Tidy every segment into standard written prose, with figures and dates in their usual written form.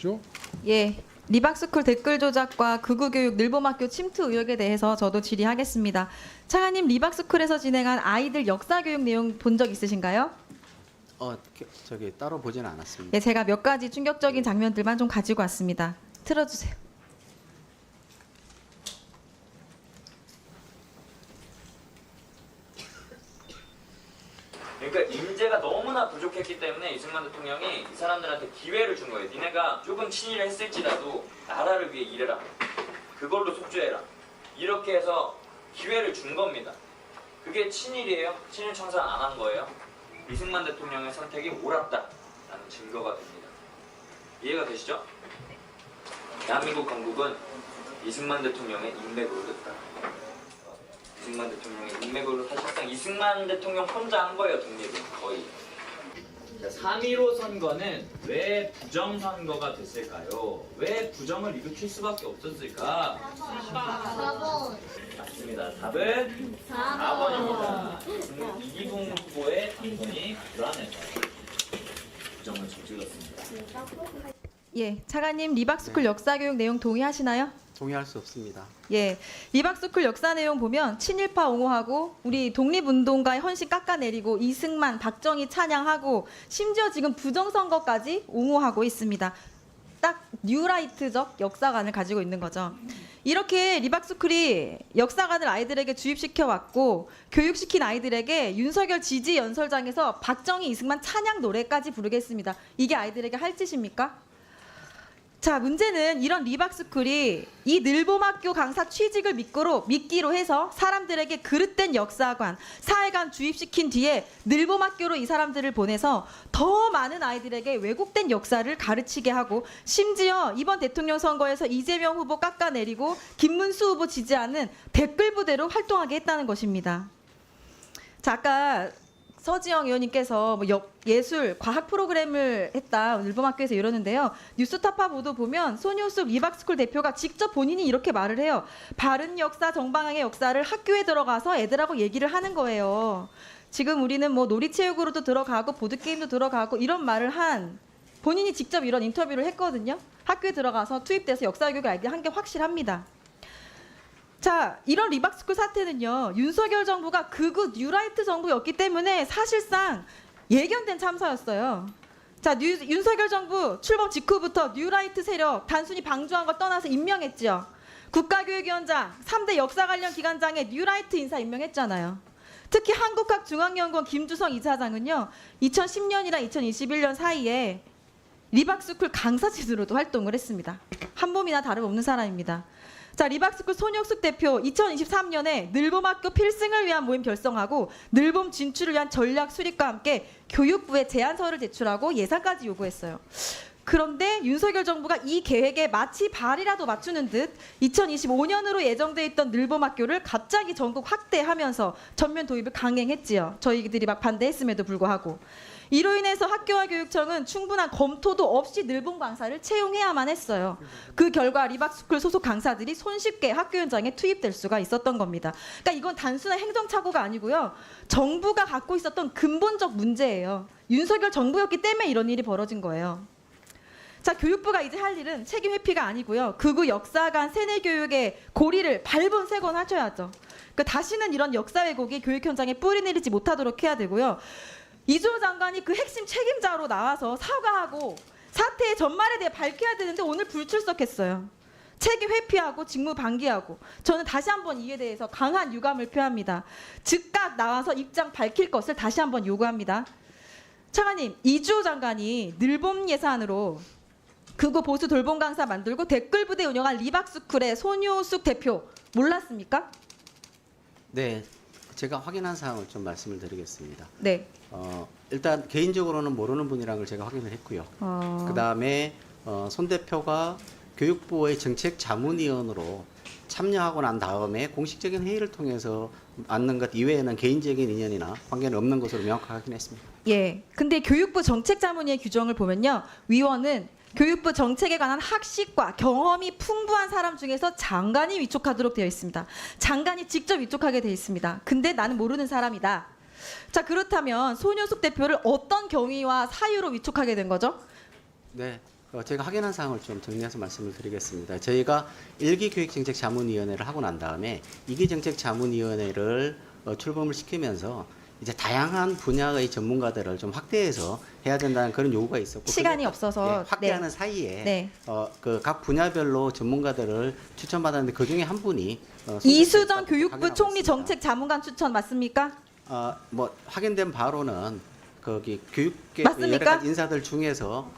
주십시오. 예, 리박스쿨 댓글 조작과 극우교육 늘봄학교 침투 의혹에 대해서 저도 질의하겠습니다. 차관님, 리박스쿨에서 진행한 아이들 역사교육 내용 본 적 있으신가요? 저기 따로 보지는 않았습니다. 예, 제가 몇 가지 충격적인 장면들만 좀 가지고 왔습니다. 틀어주세요. 그러니까 인재가 너무나 부족했기 때문에 이승만 대통령이 이 사람들한테 기회를 준 거예요. 니네가 조금 친일을 했을지라도 나라를 위해 일해라. 그걸로 속죄해라. 이렇게 해서 기회를 준 겁니다. 그게 친일이에요? 친일 청산 안 한 거예요? 이승만 대통령의 선택이 옳았다라는 증거가 됩니다. 이해가 되시죠? 대한민국 건국은 이승만 대통령의 인맥으로 됐다. 이승만 대통령의 인맥으로 사실상 이승만 대통령 혼자 한 거예요, 독립은 거의. 3.15 선거는 왜 부정선거가 됐을까요? 왜 부정을 일으킬 수밖에 없었을까? 4번. 맞습니다. 답은 4번입니다. 이기붕 후보의 당선이 불안해서 부정을 저질렀습니다. 예, 차관님, 리박스쿨 역사교육 내용 동의하시나요? 동의할 수 없습니다. 예, 리박스쿨 역사 내용 보면 친일파 옹호하고 우리 독립운동가의 헌신 깎아내리고 이승만, 박정희 찬양하고 심지어 지금 부정선거까지 옹호하고 있습니다. 딱 뉴라이트적 역사관을 가지고 있는 거죠. 이렇게 리박스쿨이 역사관을 아이들에게 주입시켜 왔고 교육시킨 아이들에게 윤석열 지지 연설장에서 박정희, 이승만 찬양 노래까지 부르겠습니다. 이게 아이들에게 할 짓입니까? 자, 문제는 이런 리박스쿨이 이 늘봄학교 강사 취직을 미끼로 해서 사람들에게 그릇된 역사관, 사회관 주입시킨 뒤에 늘봄학교로 이 사람들을 보내서 더 많은 아이들에게 왜곡된 역사를 가르치게 하고 심지어 이번 대통령 선거에서 이재명 후보 깎아내리고 김문수 후보 지지하는 댓글 부대로 활동하게 했다는 것입니다. 자, 아까 서지영 의원님께서 예술, 과학 프로그램을 했다 늘봄학교에서 이러는데요. 뉴스타파 보도 보면 손효숙 리박스쿨 대표가 직접 본인이 이렇게 말을 해요. 바른 역사, 정방향의 역사를 학교에 들어가서 애들하고 얘기를 하는 거예요. 지금 우리는 뭐 놀이체육으로도 들어가고 보드게임도 들어가고 이런 말을 한 본인이 직접 이런 인터뷰를 했거든요. 학교에 들어가서 투입돼서 역사교육을 알게 한 게 확실합니다. 자, 이런 리박스쿨 사태는요, 윤석열 정부가 극우 뉴라이트 정부였기 때문에 사실상 예견된 참사였어요. 자, 윤석열 정부 출범 직후부터 뉴라이트 세력 단순히 방조한 걸 떠나서 임명했죠. 국가교육위원장, 3대 역사 관련 기관장에 뉴라이트 인사 임명했잖아요. 특히 한국학중앙연구원 김주성 이사장은요, 2010년이랑 2021년 사이에 리박스쿨 강사진으로도 활동을 했습니다. 한 몸이나 다름없는 사람입니다. 자, 리박스쿨 손혁숙 대표 2023년에 늘봄학교 필승을 위한 모임 결성하고 늘봄 진출을 위한 전략 수립과 함께 교육부에 제안서를 제출하고 예산까지 요구했어요. 그런데 윤석열 정부가 이 계획에 마치 발이라도 맞추는 듯 2025년으로 예정돼 있던 늘봄학교를 갑자기 전국 확대하면서 전면 도입을 강행했지요. 저희들이 막 반대했음에도 불구하고. 이로 인해서 학교와 교육청은 충분한 검토도 없이 늘봄 강사를 채용해야만 했어요. 그 결과 리박스쿨 소속 강사들이 손쉽게 학교 현장에 투입될 수가 있었던 겁니다. 그러니까 이건 단순한 행정착오가 아니고요. 정부가 갖고 있었던 근본적 문제예요. 윤석열 정부였기 때문에 이런 일이 벌어진 거예요. 자, 교육부가 이제 할 일은 책임 회피가 아니고요. 극우 역사관 세뇌교육의 고리를 발본색원하셔야죠. 그러니까 다시는 이런 역사 왜곡이 교육 현장에 뿌리 내리지 못하도록 해야 되고요. 이주호 장관이 그 핵심 책임자로 나와서 사과하고 사태의 전말에 대해 밝혀야 되는데 오늘 불출석했어요. 책임 회피하고 직무 방기하고 저는 다시 한번 이에 대해서 강한 유감을 표합니다. 즉각 나와서 입장 밝힐 것을 다시 한번 요구합니다. 차관님, 이주호 장관이 늘봄 예산으로 극우 보수 돌봄 강사 만들고 댓글 부대 운영한 리박스쿨의 손효숙 대표 몰랐습니까? 네, 제가 확인한 사항을 좀 말씀을 드리겠습니다. 네. 일단 개인적으로는 모르는 분이라는 걸 제가 확인을 했고요. 그다음에 손 대표가 교육부의 정책 자문위원으로 참여하고 난 다음에 공식적인 회의를 통해서 앉는 것 이외에는 개인적인 인연이나 관계는 없는 것으로 명확하게 확인했습니다. 예. 근데 교육부 정책자문위의 규정을 보면요. 위원은 교육부 정책에 관한 학식과 경험이 풍부한 사람 중에서 장관이 위촉하도록 되어 있습니다. 장관이 직접 위촉하게 되어 있습니다. 근데 나는 모르는 사람이다. 자, 그렇다면 손효숙 대표를 어떤 경위와 사유로 위촉하게 된 거죠? 네, 제가 확인한 사항을 좀 정리해서 말씀을 드리겠습니다. 저희가 1기 교육정책자문위원회를 하고 난 다음에 2기 정책자문위원회를 출범을 시키면서 이제 다양한 분야의 전문가들을 좀 확대해서 해야 된다는 그런 요구가 있었고 시간이 그게 없어서 확대하는 사이에 네. 그 각 분야별로 전문가들을 추천받았는데 그 중에 한 분이 이수정 교육부 확인하고 총리 있습니다. 정책자문관 추천 맞습니까? 뭐 확인된 바로는 거기 교육계 맞습니까? 여러 가지 인사들 중에서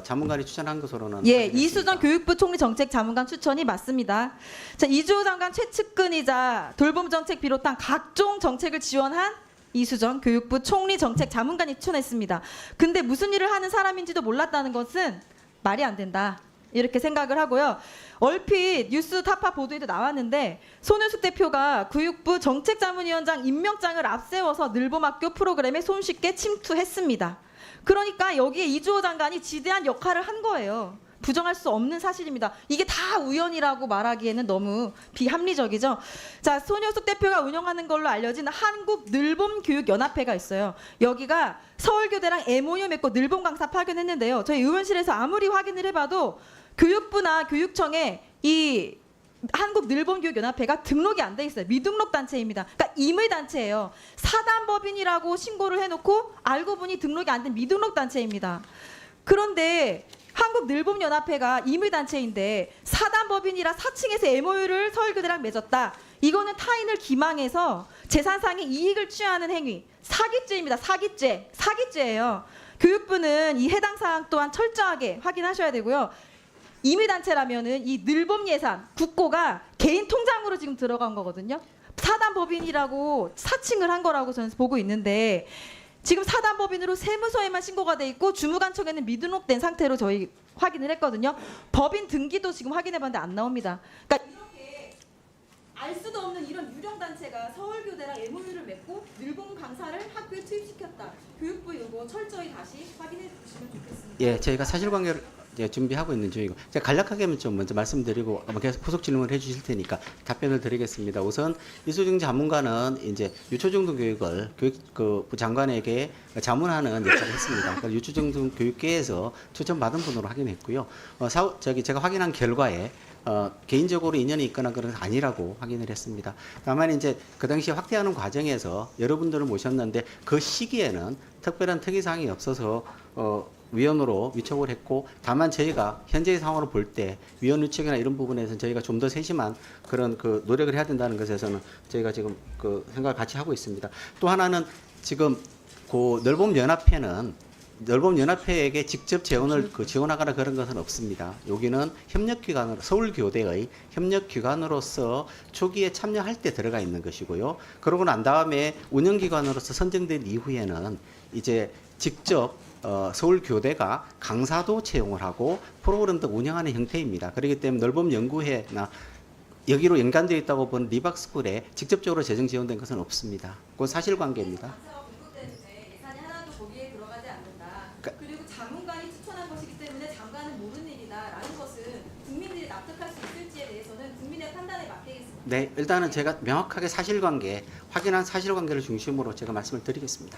자문관이 추천한 것으로는 예, 확인했습니다. 이수정 교육부 총리 정책자문관 추천이 맞습니다. 자, 이주호 장관 최측근이자 돌봄 정책 비롯한 각종 정책을 지원한 이수정 교육부 총리 정책자문관이 추천했습니다. 근데 무슨 일을 하는 사람인지도 몰랐다는 것은 말이 안 된다. 이렇게 생각을 하고요. 얼핏 뉴스 타파 보도에도 나왔는데 손은숙 대표가 교육부 정책자문위원장 임명장을 앞세워서 늘봄학교 프로그램에 손쉽게 침투했습니다. 그러니까 여기에 이주호 장관이 지대한 역할을 한 거예요. 부정할 수 없는 사실입니다. 이게 다 우연이라고 말하기에는 너무 비합리적이죠. 자, 손효숙 대표가 운영하는 걸로 알려진 한국늘봄교육연합회가 있어요. 여기가 서울교대랑 MOU 맺고 늘봄 강사 파견했는데요. 저희 의원실에서 아무리 확인을 해봐도 교육부나 교육청에 이 한국늘봄교육연합회가 등록이 안 돼 있어요. 미등록 단체입니다. 그러니까 임의 단체예요. 사단법인이라고 신고를 해놓고 알고 보니 등록이 안 된 미등록 단체입니다. 그런데 한국늘봄연합회가 임의단체인데 사단법인이라 4층에서 MOU를 서울교대랑 맺었다. 이거는 타인을 기망해서 재산상의 이익을 취하는 행위. 사기죄입니다. 사기죄예요. 교육부는 이 해당 사항 또한 철저하게 확인하셔야 되고요. 임의단체라면은 이 늘봄 예산, 국고가 개인 통장으로 지금 들어간 거거든요. 사단법인이라고 사칭을 한 거라고 저는 보고 있는데 지금 사단법인으로 세무서에만 신고가 돼 있고 주무관청에는 미등록된 상태로 저희 확인을 했거든요. 법인 등기도 지금 확인해봤는데 안 나옵니다. 그러니까 이렇게 알 수도 없는 이런 유령 단체가 서울교대랑 MOU를 맺고 늘봄 강사를 학교에 투입시켰다. 교육부 이거 철저히 다시 확인해 주시면 좋겠습니다. 예, 저희가 사실관계를 이제 준비하고 있는 중이고 제가 간략하게만 좀 먼저 말씀드리고 아마 계속 후속 질문을 해주실 테니까 답변을 드리겠습니다. 우선 이수정 자문관은 이제 유초중등 교육을 교육부 장관에게 자문하는 역할을 했습니다. 그러니까 유초중등 교육계에서 추천받은 분으로 확인했고요. 제가 확인한 결과에 개인적으로 인연이 있거나 그런 건 아니라고 확인을 했습니다. 다만 이제 그 당시에 확대하는 과정에서 여러분들을 모셨는데 그 시기에는 특별한 특이사항이 없어서 위원으로 위촉을 했고 다만 저희가 현재의 상황을 볼 때 위원 위촉이나 이런 부분에서는 저희가 좀 더 세심한 그런 그 노력을 해야 된다는 것에서는 저희가 지금 그 생각을 같이 하고 있습니다. 또 하나는 지금 그 늘봄연합회에게 직접 지원하거나 그런 것은 없습니다. 여기는 협력기관으로 서울교대의 협력기관으로서 초기에 참여할 때 들어가 있는 것이고요. 그러고 난 다음에 운영기관으로서 선정된 이후에는 이제 직접 서울교대가 강사도 채용을 하고 프로그램도 운영하는 형태입니다. 그렇기 때문에 늘봄연구회나 여기로 연관되어 있다고 보는 리박스쿨에 직접적으로 재정 지원된 것은 없습니다. 그건 사실관계입니다. 강사가 공급되는데 예산이 하나도 거기에 들어가지 않는다. 그리고 자문관이 추천한 것이기 때문에 장관은 모르는 일이다라는 것은 국민들이 납득할 수 있을지에 대해서는 국민의 판단에 맡기겠습니다. 네, 일단은 제가 명확하게 확인한 사실관계를 중심으로 제가 말씀을 드리겠습니다.